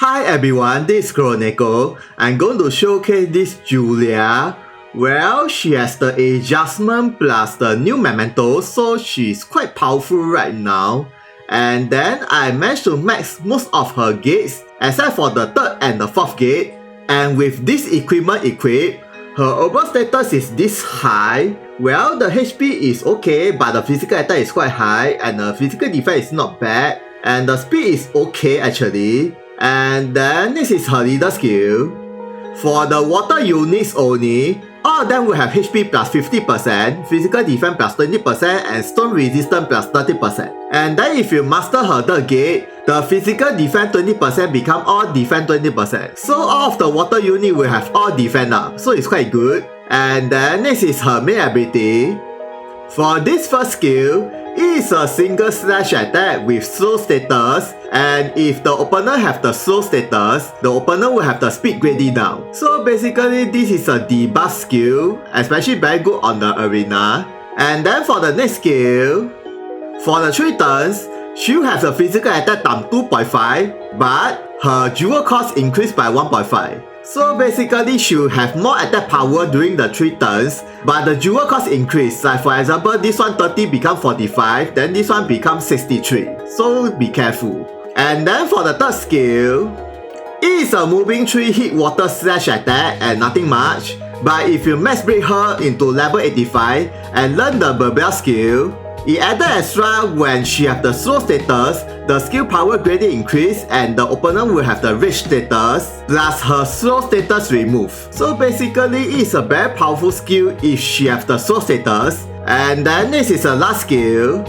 Hi everyone, this is Chronicle. I'm going to showcase this Julia. Well, she has the adjustment plus the new memento, so she's quite powerful right now. And then I managed to max most of her gates, except for the third and the fourth gate. And with this equipment equipped, her overall status is this high. Well, the HP is okay, but the physical attack is quite high, and the physical defense is not bad. And the speed is okay actually. And then this is her leader skill. For the water units only, all of them will have HP plus 50%, physical defense plus 20%, and stone resistance plus 30%. And then if you master her third gate, the physical defense 20% become all defense 20%. So all of the water unit will have all defense up, so it's quite good. And then next is her main ability. For this first skill, it is a single slash attack with slow status, and if the opponent have the slow status, the opponent will have the speed graded down. So basically this is a debuff skill, especially very good on the arena. And then for the next skill, for the 3 turns, she has a physical attack times 2.5, but her dual cost increased by 1.5. So basically she will have more attack power during the 3 turns, but the dual cost increase. Like for example, this one 30 become 45, then this one becomes 63. So be careful. And then for the third skill, it is a moving 3 hit water slash attack and nothing much. But if you max break her into level 85 and learn the Barbell skill, it added extra when she have the slow status, the skill power graded increase, and the opponent will have the rage status, plus her slow status removed. So basically it's a very powerful skill if she have the slow status. And then next is the last skill.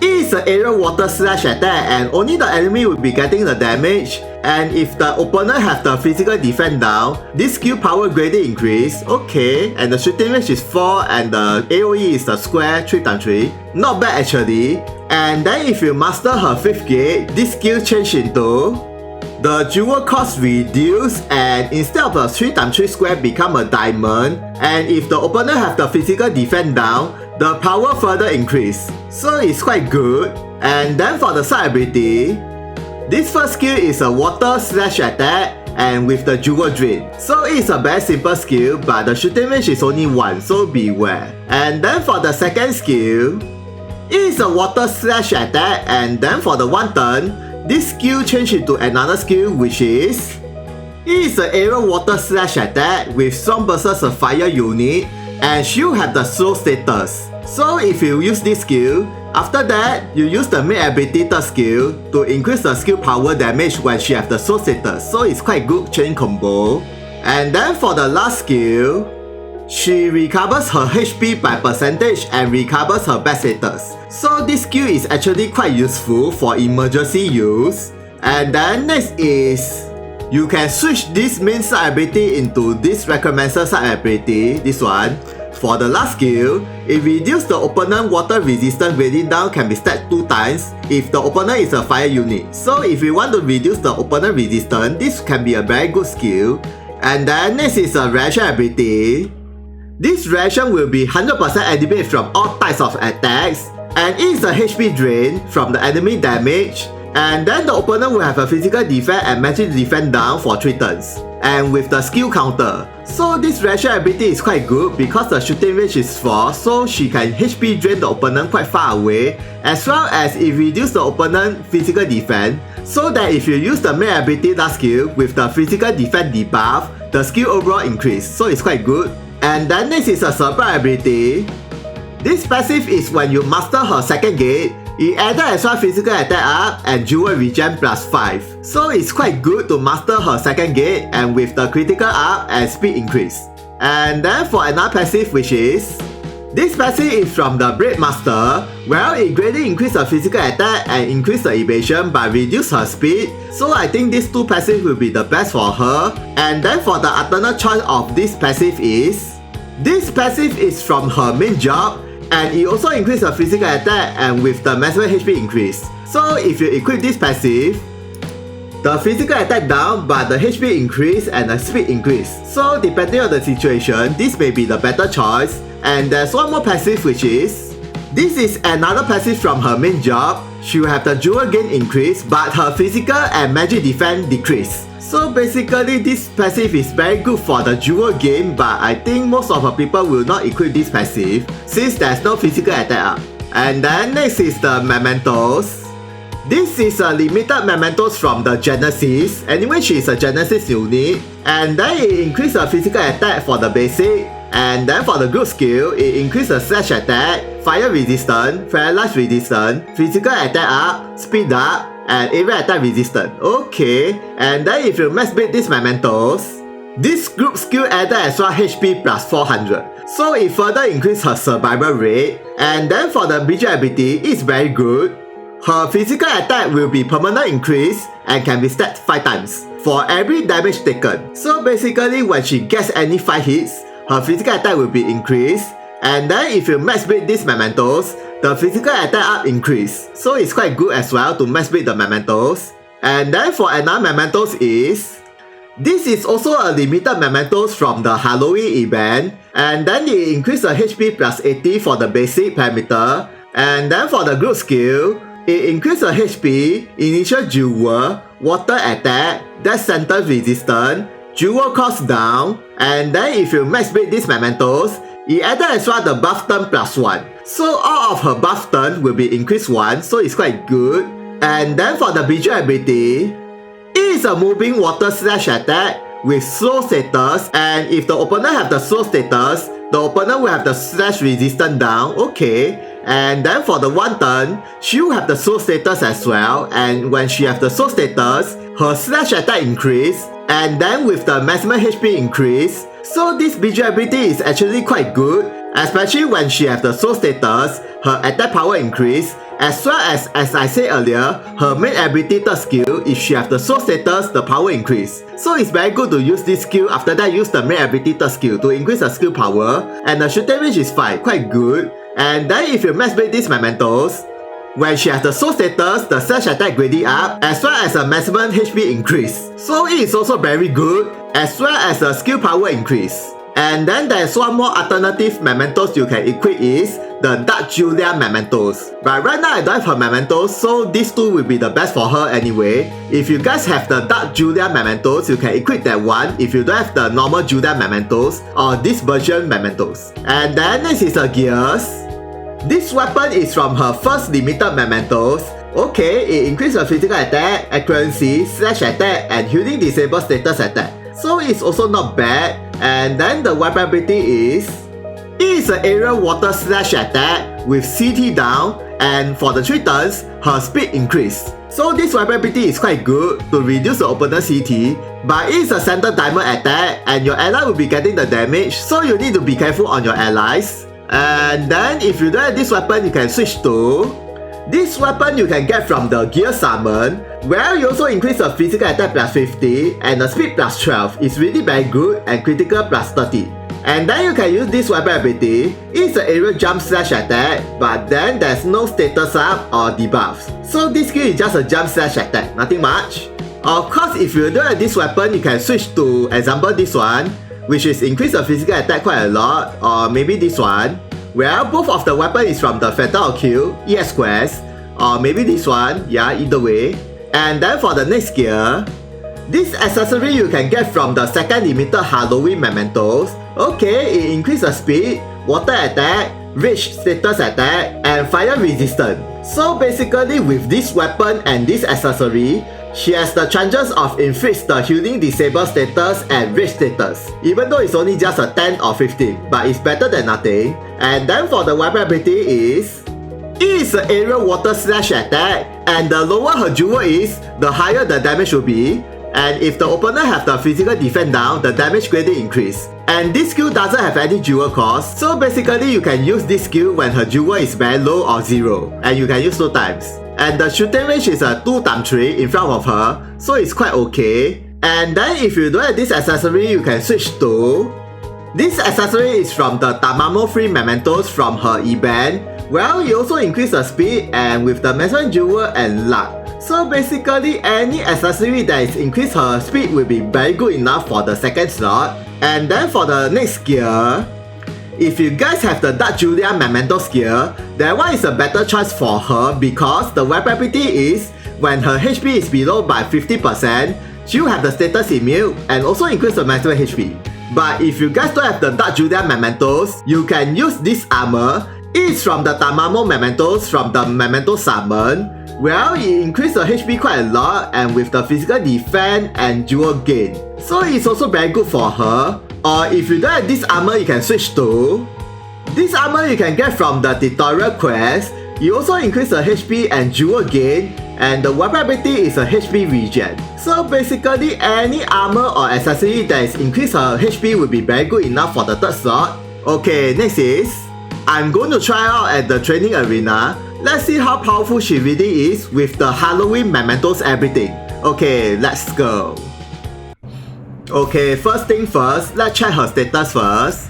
It is an aerial water slash attack and only the enemy will be getting the damage. And if the opponent have the physical defense down, this skill power graded increase. Okay, and the shooting range is 4 and the AoE is the square 3x3. Not bad actually. And then if you master her 5th gate, this skill change into the dual cost reduce, and instead of a 3x3 square become a diamond. And if the opponent have the physical defense down, the power further increase. So it's quite good. And then for the side ability, this first skill is a water slash attack and with the dual drain. So it's a very simple skill, but the shooting range is only 1, so beware. And then for the second skill, it is a water slash attack, and then for the 1 turn, this skill changes into another skill, which is it is an aerial water slash attack with strong versus a fire unit, and she'll have the slow status. So if you use this skill, after that, you use the main ability third skill to increase the skill power damage when she have the slow status. So it's quite good chain combo. And then for the last skill, she recovers her HP by percentage and recovers her bad status. So this skill is actually quite useful for emergency use. And then next is, you can switch this main side ability into this recommencer side ability, this one. For the last skill, it reduces the opponent water resistance grading down can be stacked 2 times if the opponent is a fire unit. So if you want to reduce the opponent resistance, this can be a very good skill. And then next is a reaction ability. This reaction will be 100% activated from all types of attacks, and it is a HP drain from the enemy damage. And then the opponent will have a physical defense and magic defense down for 3 turns, and with the skill counter. So this reaction ability is quite good because the shooting range is 4, so she can HP drain the opponent quite far away, as well as it reduces the opponent physical defense, so that if you use the main ability last skill with the physical defense debuff, the skill overall increase, so it's quite good. And then next is a surprise ability. This passive is when you master her 2nd gate, it added extra physical attack up and dual regen plus 5. So it's quite good to master her 2nd gate and with the critical up and speed increase. And then for another passive, which is, this passive is from the Blade Master. Well, it greatly increases her physical attack and increase the evasion but reduce her speed. So I think these 2 passives will be the best for her. And then for the alternate choice of this passive is, this passive is from her main job, and it also increases her physical attack and with the maximum HP increase. So if you equip this passive, the physical attack down but the HP increase and the speed increase. So depending on the situation, this may be the better choice. And there's one more passive, which is, this is another passive from her main job. she will have the jewel gain increase, but her physical and magic defense decrease. So basically this passive is very good for the jewel gain, but I think most of the people will not equip this passive since there's no physical attack up. And then next is the mementos. This is a limited mementos from the Genesis. Anyway, she is a Genesis unit. And then it increases the physical attack for the basic. And then for the group skill, it increases the slash attack, fire resistance, paralyze resistance, physical attack up, speed up, and area attack resistance. Okay, and then if you max build these mementos, this group skill added extra HP plus 400. So it further increases her survival rate. And then for the BG ability, it's very good. Her physical attack will be permanent increase and can be stacked 5 times for every damage taken. So basically when she gets any 5 hits, her physical attack will be increased. And then if you max build these mementos, the physical attack up increase. So it's quite good as well to max build the mementos. And then for another mementos is, this is also a limited mementos from the Halloween event. And then it increases the HP plus 80 for the basic parameter. And then for the group skill, it increases the HP, initial jewel, water attack, death sentence resistance, jewel cost down. And then if you max build these mementos, it added extra the buff turn plus 1. So all of her buff turn will be increased 1, so it's quite good. And then for the BG ability, it is a moving water slash attack with slow status, and if the opponent have the slow status, the opponent will have the slash resistance down. Okay. And then for the 1 turn, she will have the slow status as well, and when she have the slow status, her slash attack increase, and then with the maximum HP increase. So this BG ability is actually quite good, especially when she have the slow status, her attack power increase, as well as I said earlier, her main ability third skill, if she have the slow status, the power increase. So it's very good to use this skill, after that use the main ability third skill to increase the skill power, and the shooting range is fine, quite good. And then if you max build these mementos, when she has the soul status, the slash attack grading up, as well as a maximum HP increase. So it is also very good, as well as a skill power increase. And then there's one more alternative mementos you can equip is the Dark Julia mementos. But right now I don't have her mementos, so these two will be the best for her anyway. If you guys have the Dark Julia mementos, you can equip that one if you don't have the normal Julia mementos or this version mementos. And then next is her gears. This weapon is from her first limited mementos. Okay, it increases her physical attack, accuracy, slash attack, and healing disable status attack. So it's also not bad. And then the weapon ability is, it is an aerial water slash attack with CT down, and for the 3 turns, her speed increased. So this weapon ability is quite good to reduce the opponent's CT, but it is a center diamond attack and your ally will be getting the damage, so you need to be careful on your allies. And then if you don't have this weapon, you can switch to this weapon you can get from the gear summon, where you also increase the physical attack plus 50 and the speed plus 12. It's really very good, and critical plus 30. And then you can use this weapon ability. It's an aerial jump slash attack, but then there's no status up or debuffs. So this skill is just a jump slash attack, nothing much. Of course, if you don't have this weapon, you can switch to example this one, which is increase the physical attack quite a lot, or maybe this one. Well, both of the weapon is from the Fatal Kill, EX Quest, or maybe this one, yeah, either way. And then for the next gear, this accessory you can get from the second limited Halloween mementos. Okay, it increases the speed, water attack, rage status attack, and fire resistance. So basically with this weapon and this accessory, she has the chances of inflicts the healing disable status and rage status, even though it's only just a 10 or 15, but it's better than nothing. And then for the weapon ability is, it is an aerial water slash attack, and the lower her jewel is, the higher the damage will be. And if the opponent have the physical defense down, the damage grading increase. And this skill doesn't have any jewel cost, so basically you can use this skill when her jewel is very low or 0, and you can use 2 times. And the shooting range is a 2x3 in front of her, so it's quite okay. And then if you don't have this accessory, you can switch to this accessory is from the Tamamo free mementos from her event. Well, you also increase the speed and with the maximum jewel and luck. So basically any accessory that is increase her speed will be very good enough for the second slot. And then for the next gear, if you guys have the Dark Julia Memento skill, that one is a better choice for her because the weapon ability is when her HP is below by 50%, she will have the status immune and also increase the maximum HP. But if you guys don't have the Dark Julia Mementos, you can use this armor. It's from the Tamamo Mementos from the Memento Summon. Well, it increases the HP quite a lot and with the physical defense and jewel gain. So it's also very good for her. Or if you don't have this armor, you can switch to this armor you can get from the tutorial quest. You also increase the HP and jewel gain, and the weapon ability is a HP regen. So basically any armor or accessory that is increase her HP will be very good enough for the third slot. Okay, next is I'm going to try out at the training arena. Let's see how powerful she really is with the Halloween mementos everything. Okay, let's go. Okay, first thing first, let's check her status first.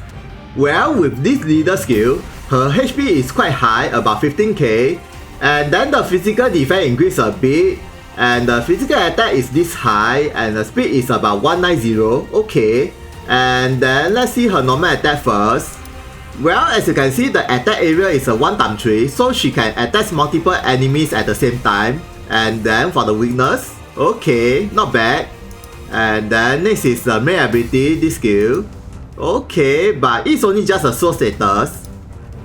Well, with this leader skill, her HP is quite high, about 15k, and then the physical defense increase a bit, and the physical attack is this high, and the speed is about 190, okay. And then let's see her normal attack first. Well, as you can see, the attack area is a 1x3, so she can attack multiple enemies at the same time. And then for the weakness, okay, not bad. And then next is the main ability, this skill. Okay, but it's only just a slow status.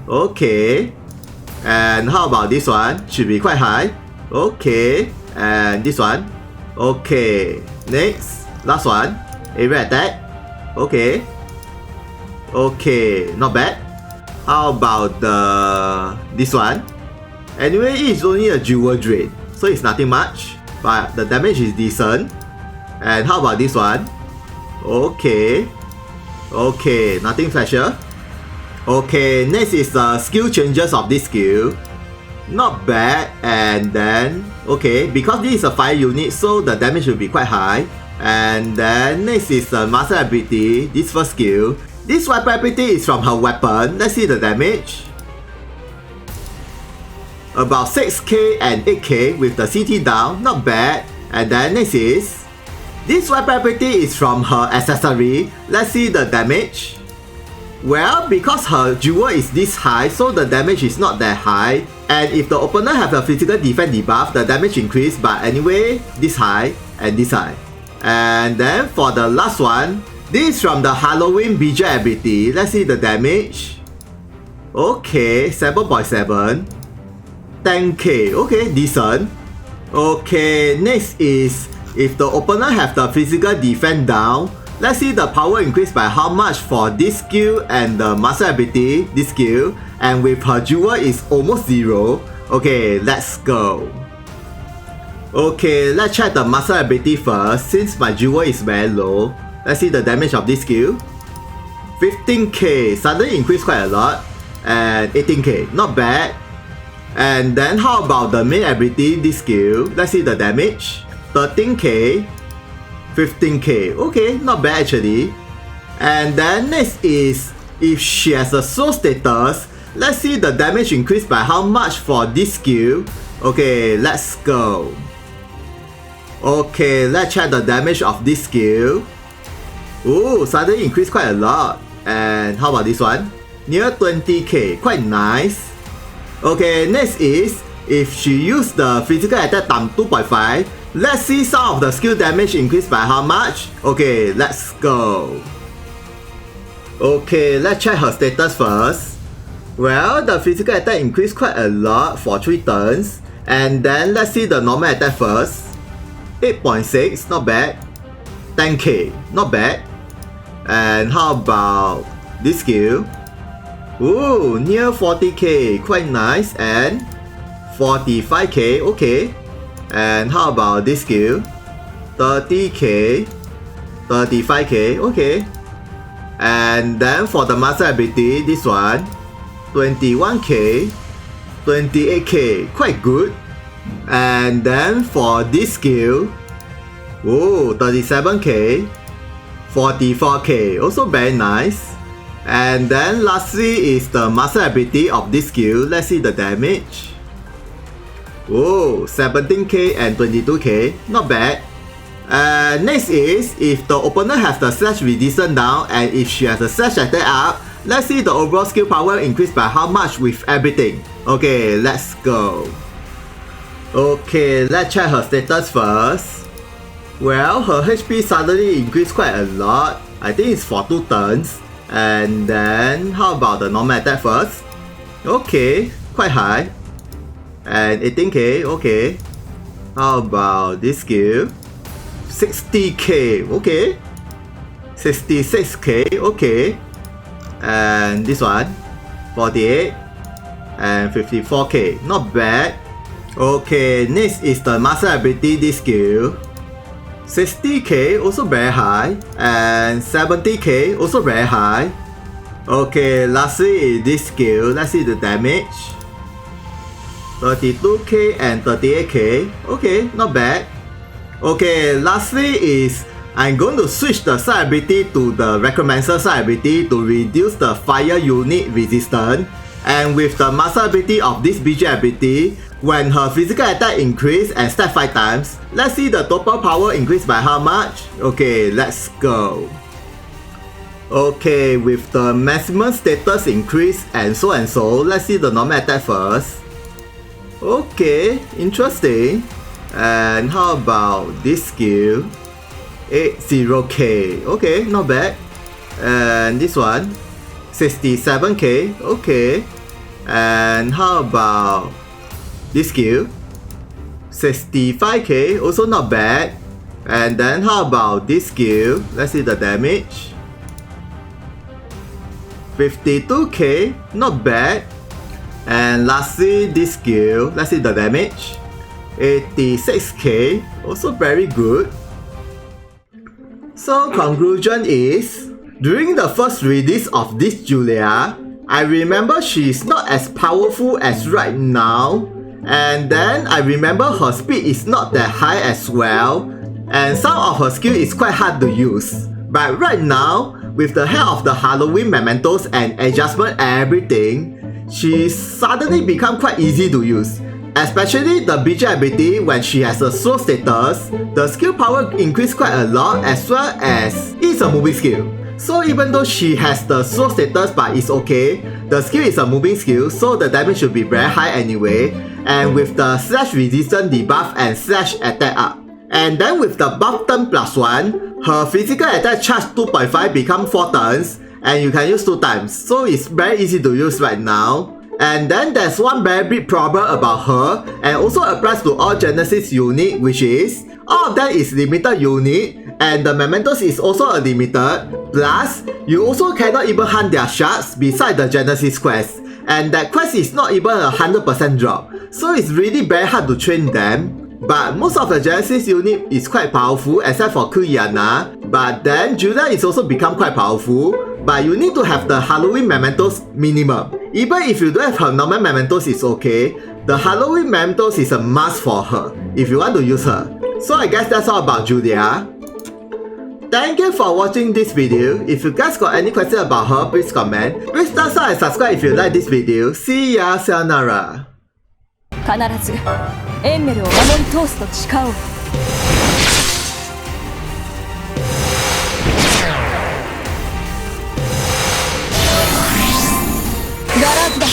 Okay. And how about this one? Should be quite high. Okay. And this one. Okay. Next. Last one. Area attack. Okay. Okay. Not bad. How about this one? Anyway, it's only a jewel drain, so it's nothing much. But the damage is decent. And how about this one? Okay. Okay, nothing special. Okay, next is the skill changes of this skill. Not bad. And then, okay, because this is a fire unit, so the damage will be quite high. And then next is the master ability, this first skill. This weapon ability is from her weapon. Let's see the damage. About 6k and 8k with the CT down, not bad. And then next is this weapon ability is from her accessory. Let's see the damage. Well, because her jewel is this high, so the damage is not that high. And if the opponent have a physical defense debuff, the damage increase. But anyway, this high and this high. And then for the last one, this is from the Halloween BJ ability. Let's see the damage. Okay, 7.7. 10k. Okay, decent. Okay, next is if the opponent have the physical defense down, let's see the power increase by how much for this skill and the master ability, this skill, and with her jewel is almost 0. Okay, let's go. Okay, let's check the master ability first since my jewel is very low. Let's see the damage of this skill. 15k, suddenly increase quite a lot. And 18k, not bad. And then how about the main ability, this skill? Let's see the damage. 13k, 15k, okay, not bad actually. And then next is if she has a soul status, let's see the damage increase by how much for this skill. Okay, let's go. Okay, let's check the damage of this skill. Ooh, suddenly increase quite a lot. And how about this one? Near 20k, quite nice. Okay, next is if she use the physical attack times 2.5, let's see some of the skill damage increase by how much. Okay, let's go. Okay, let's check her status first. Well, the physical attack increased quite a lot for 3 turns. And then let's see the normal attack first. 8.6, not bad. 10k, not bad. And how about this skill? Ooh, near 40k, quite nice. And 45k, okay. And how about this skill? 30k, 35k, okay. And then for the master ability, this one, 21k, 28k, quite good. And then for this skill, oh, 37k, 44k, also very nice. And then lastly is the master ability of this skill. Let's see the damage. Oh, 17k and 22k, not bad. Next is if the opponent has the slash resistance down and if she has a slash attack up, Let's see the overall skill power increased by how much with everything. Okay, let's go. Okay, let's check her status first. Well, her HP suddenly increased quite a lot. I think it's for 2 turns. And then, how about the normal attack first? Okay, quite high. And 18k, okay. How about this skill? 60k, okay. 66k, okay. And this one, 48 and 54k, not bad. Okay, next is the master ability, this skill. 60k, also very high, and 70k, also very high. Okay, lastly is this skill. Let's see the damage. 32k and 38k, okay, not bad. Okay, lastly is I'm going to switch the side ability to the Recommencer side ability to reduce the fire unit resistance. And with the master ability of this BG ability, when her physical attack increase and stat 5 times, let's see the total power increase by how much. Okay, let's go. Okay, with the maximum status increase and so, let's see the normal attack first. Okay, interesting. And how about this skill? 80k, okay, not bad. And this one, 67k, okay. And how about this skill? 65k, also not bad. And then how about this skill? Let's see the damage. 52k, not bad. And lastly, this skill, let's see the damage. 86k, also very good. So conclusion is, during the first release of this Julia, I remember she is not as powerful as right now, and then I remember her speed is not that high as well, and some of her skill is quite hard to use. But right now, with the help of the Halloween mementos and adjustment everything, she suddenly become quite easy to use. Especially the BG ability, when she has a slow status, the skill power increase quite a lot, as well as it's a moving skill. So even though she has the slow status but it's okay, the skill is a moving skill, so the damage should be very high anyway. And with the slash resistance debuff and slash attack up. And then with the buff turn +1, her physical attack charge 2.5 become 4 turns, and you can use 2 times. So it's very easy to use right now. And then there's one very big problem about her, and also applies to all Genesis unit, which is all of them is limited unit, and the mementos is also a limited. Plus, you also cannot even hunt their shards beside the Genesis quest, and that quest is not even a 100% drop. So it's really very hard to train them. But most of the Genesis unit is quite powerful except for Kuiana. But then Julia is also become quite powerful. But you need to have the Halloween mementos minimum. Even if you don't have her normal mementos, it's okay. The Halloween mementos is a must for her if you want to use her. So I guess that's all about Julia. Thank you for watching this video. If you guys got any questions about her, please comment. Please thumbs up and subscribe if you like this video. See ya, sayonara. 必ずエンメルを守り通すと誓おう。ガラーズだ。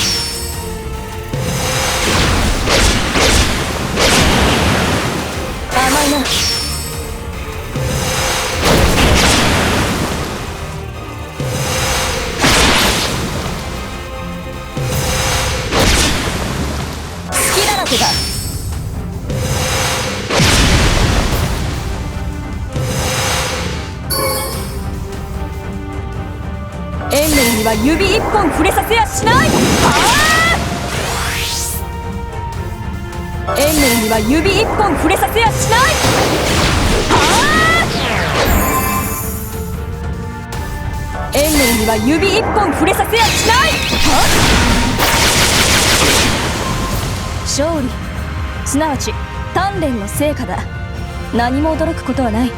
甘いな。隙だらけだ。エンメルには指一本触れさせやしない。エンメルには指一本触れさせやしない。エンメルには指一本触れさせやしない。勝利、すなわち鍛錬の成果だ。何も驚くことはない。